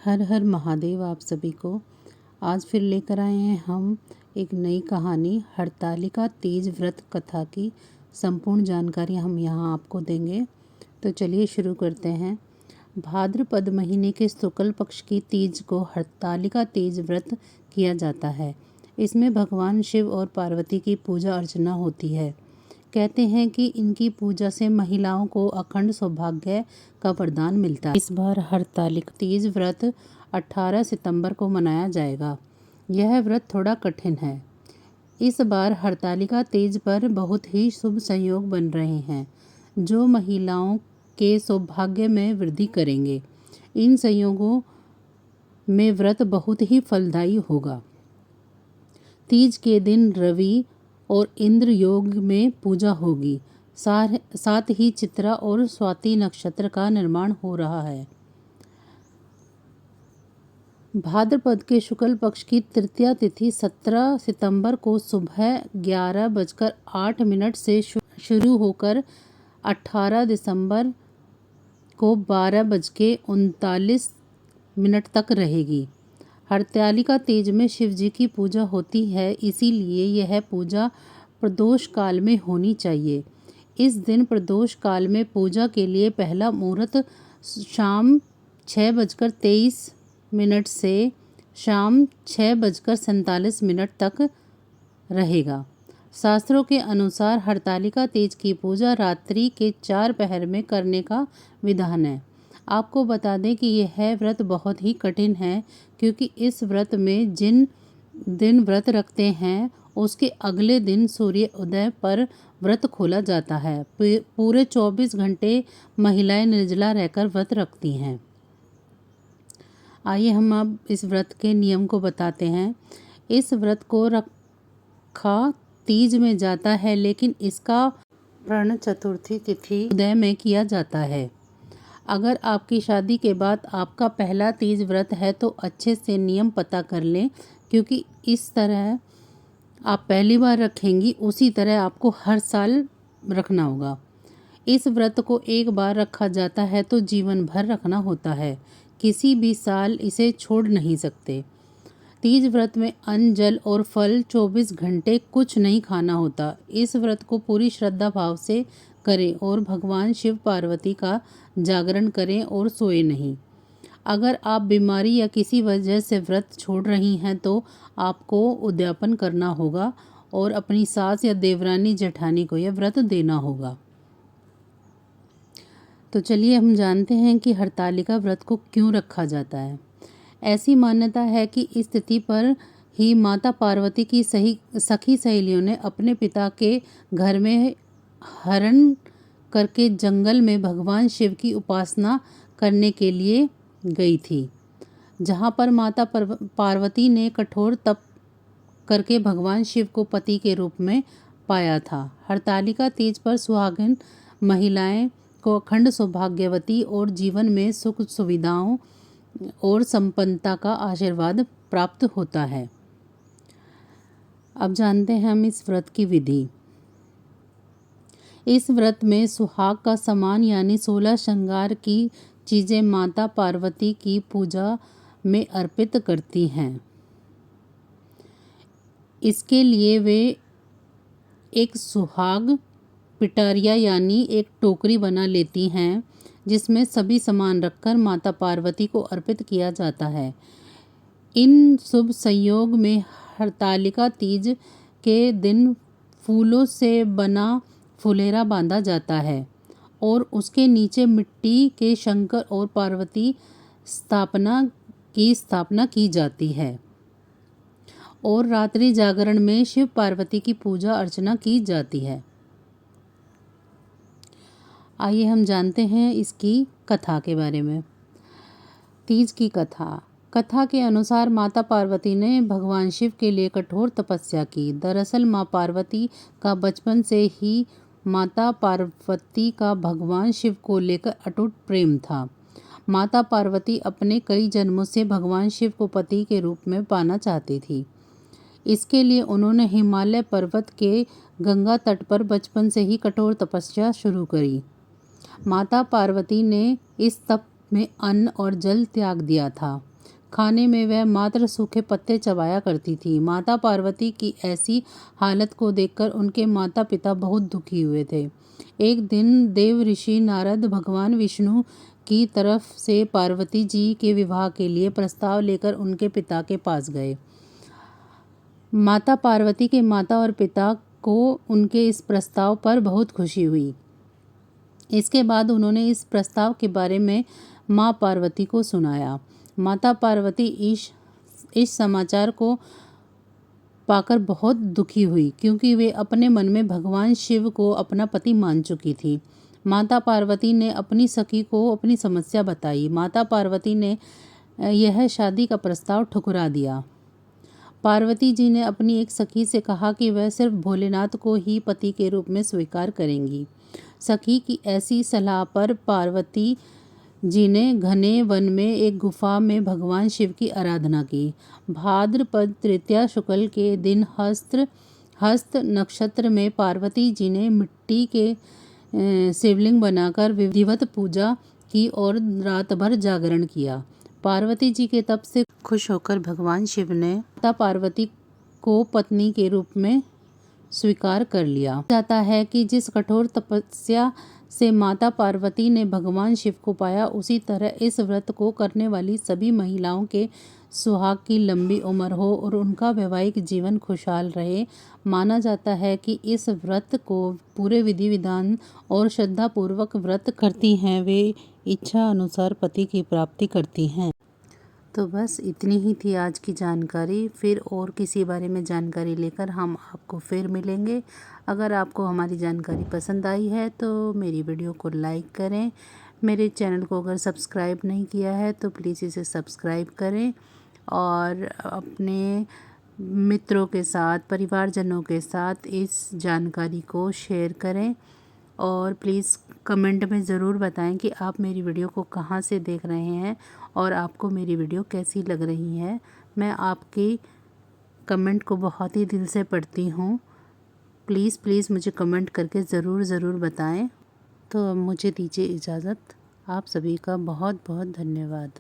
हर हर महादेव आप सभी को। आज फिर लेकर आए हैं हम एक नई कहानी हरतालिका तीज व्रत कथा की संपूर्ण जानकारी हम यहाँ आपको देंगे। तो चलिए शुरू करते हैं। भाद्रपद महीने के शुक्ल पक्ष की तीज को हरतालिका तीज व्रत किया जाता है। इसमें भगवान शिव और पार्वती की पूजा अर्चना होती है। कहते हैं कि इनकी पूजा से महिलाओं को अखंड सौभाग्य का वरदान मिलता है। इस बार हरतालिका तीज व्रत 18 सितंबर को मनाया जाएगा। यह व्रत थोड़ा कठिन है। इस बार हरतालिका तीज पर बहुत ही शुभ संयोग बन रहे हैं जो महिलाओं के सौभाग्य में वृद्धि करेंगे। इन संयोगों में व्रत बहुत ही फलदायी होगा। तीज के दिन रवि और इंद्र योग में पूजा होगी। साथ ही चित्रा और स्वाति नक्षत्र का निर्माण हो रहा है। भाद्रपद के शुक्ल पक्ष की तृतीया तिथि 17 सितंबर को सुबह 11:08 से शुरू होकर 18 दिसंबर को 12:39 तक रहेगी। हरतालिका तीज में शिव जी की पूजा होती है, इसीलिए यह पूजा प्रदोष काल में होनी चाहिए। इस दिन प्रदोष काल में पूजा के लिए पहला मुहूर्त शाम 6:23 से शाम 6:47 तक रहेगा। शास्त्रों के अनुसार हरतालिका तीज की पूजा रात्रि के 4 पहर में करने का विधान है। आपको बता दें कि यह व्रत बहुत ही कठिन है, क्योंकि इस व्रत में जिन दिन व्रत रखते हैं उसके अगले दिन सूर्य उदय पर व्रत खोला जाता है। पूरे 24 घंटे महिलाएं निर्जला रहकर व्रत रखती हैं। आइए हम अब इस व्रत के नियम को बताते हैं। इस व्रत को रखा तीज में जाता है, लेकिन इसका व्रण चतुर्थी तिथि उदय में किया जाता है। अगर आपकी शादी के बाद आपका पहला तीज व्रत है तो अच्छे से नियम पता कर लें, क्योंकि इस तरह आप पहली बार रखेंगी उसी तरह आपको हर साल रखना होगा। इस व्रत को एक बार रखा जाता है तो जीवन भर रखना होता है, किसी भी साल इसे छोड़ नहीं सकते। तीज व्रत में अन्न जल और फल 24 घंटे कुछ नहीं खाना होता। इस व्रत को पूरी श्रद्धा भाव से करें और भगवान शिव पार्वती का जागरण करें और सोए नहीं। अगर आप बीमारी या किसी वजह से व्रत छोड़ रही हैं तो आपको उद्यापन करना होगा और अपनी सास या देवरानी जेठानी को यह व्रत देना होगा। तो चलिए हम जानते हैं कि हरतालिका व्रत को क्यों रखा जाता है। ऐसी मान्यता है कि इस तिथि पर ही माता पार्वती की सखी सहेलियों ने अपने पिता के घर में हरण करके जंगल में भगवान शिव की उपासना करने के लिए गई थी, जहाँ पर माता पार्वती ने कठोर तप करके भगवान शिव को पति के रूप में पाया था। हरतालिका तीज पर सुहागिन महिलाएं को अखंड सौभाग्यवती और जीवन में सुख सुविधाओं और संपन्नता का आशीर्वाद प्राप्त होता है। अब जानते हैं हम इस व्रत की विधि। इस व्रत में सुहाग का सामान यानी 16 श्रृंगार की चीज़ें माता पार्वती की पूजा में अर्पित करती हैं। इसके लिए वे एक सुहाग पिटारिया यानी एक टोकरी बना लेती हैं, जिसमें सभी सामान रखकर माता पार्वती को अर्पित किया जाता है। इन शुभ संयोग में हरतालिका तीज के दिन फूलों से बना फुलेरा बांधा जाता है और उसके नीचे मिट्टी के शंकर और पार्वती स्थापना की जाती है और रात्रि जागरण में शिव पार्वती की पूजा अर्चना की जाती है। आइए हम जानते हैं इसकी कथा के बारे में। तीज की कथा के अनुसार माता पार्वती ने भगवान शिव के लिए कठोर तपस्या की। दरअसल माँ पार्वती का बचपन से ही माता पार्वती का भगवान शिव को लेकर अटूट प्रेम था। माता पार्वती अपने कई जन्मों से भगवान शिव को पति के रूप में पाना चाहती थी। इसके लिए उन्होंने हिमालय पर्वत के गंगा तट पर बचपन से ही कठोर तपस्या शुरू करी। माता पार्वती ने इस तप में अन्न और जल त्याग दिया था। खाने में वह मात्र सूखे पत्ते चबाया करती थी। माता पार्वती की ऐसी हालत को देखकर उनके माता पिता बहुत दुखी हुए थे। एक दिन देव ऋषि नारद भगवान विष्णु की तरफ से पार्वती जी के विवाह के लिए प्रस्ताव लेकर उनके पिता के पास गए। माता पार्वती के माता और पिता को उनके इस प्रस्ताव पर बहुत खुशी हुई। इसके बाद उन्होंने इस प्रस्ताव के बारे में माँ पार्वती को सुनाया। माता पार्वती इस समाचार को पाकर बहुत दुखी हुई, क्योंकि वे अपने मन में भगवान शिव को अपना पति मान चुकी थी। माता पार्वती ने अपनी सखी को अपनी समस्या बताई। माता पार्वती ने यह शादी का प्रस्ताव ठुकरा दिया। पार्वती जी ने अपनी एक सखी से कहा कि वह सिर्फ भोलेनाथ को ही पति के रूप में स्वीकार करेंगी। सखी की ऐसी सलाह पर पार्वती जी ने घने वन में एक गुफा में भगवान शिव की आराधना की। भाद्रपद तृतीया शुक्ल के दिन हस्त नक्षत्र में पार्वती जी ने मिट्टी के शिवलिंग बनाकर विधिवत पूजा की और रात भर जागरण किया। पार्वती जी के तप से खुश होकर भगवान शिव ने माता पार्वती को पत्नी के रूप में स्वीकार कर लिया। जाता है कि जिस कठोर तपस्या से माता पार्वती ने भगवान शिव को पाया, उसी तरह इस व्रत को करने वाली सभी महिलाओं के सुहाग की लंबी उम्र हो और उनका वैवाहिक जीवन खुशहाल रहे। माना जाता है कि इस व्रत को पूरे विधि विधान और श्रद्धापूर्वक व्रत करती हैं वे इच्छा अनुसार पति की प्राप्ति करती हैं। तो बस इतनी ही थी आज की जानकारी। फिर और किसी बारे में जानकारी लेकर हम आपको फिर मिलेंगे। अगर आपको हमारी जानकारी पसंद आई है तो मेरी वीडियो को लाइक करें। मेरे चैनल को अगर सब्सक्राइब नहीं किया है तो प्लीज़ इसे सब्सक्राइब करें और अपने मित्रों के साथ, परिवारजनों के साथ इस जानकारी को शेयर करें। और प्लीज़ कमेंट में ज़रूर बताएं कि आप मेरी वीडियो को कहाँ से देख रहे हैं और आपको मेरी वीडियो कैसी लग रही है। मैं आपकी कमेंट को बहुत ही दिल से पढ़ती हूँ। प्लीज़ मुझे कमेंट करके ज़रूर बताएं। तो अब मुझे दीजिए इजाज़त। आप सभी का बहुत बहुत धन्यवाद।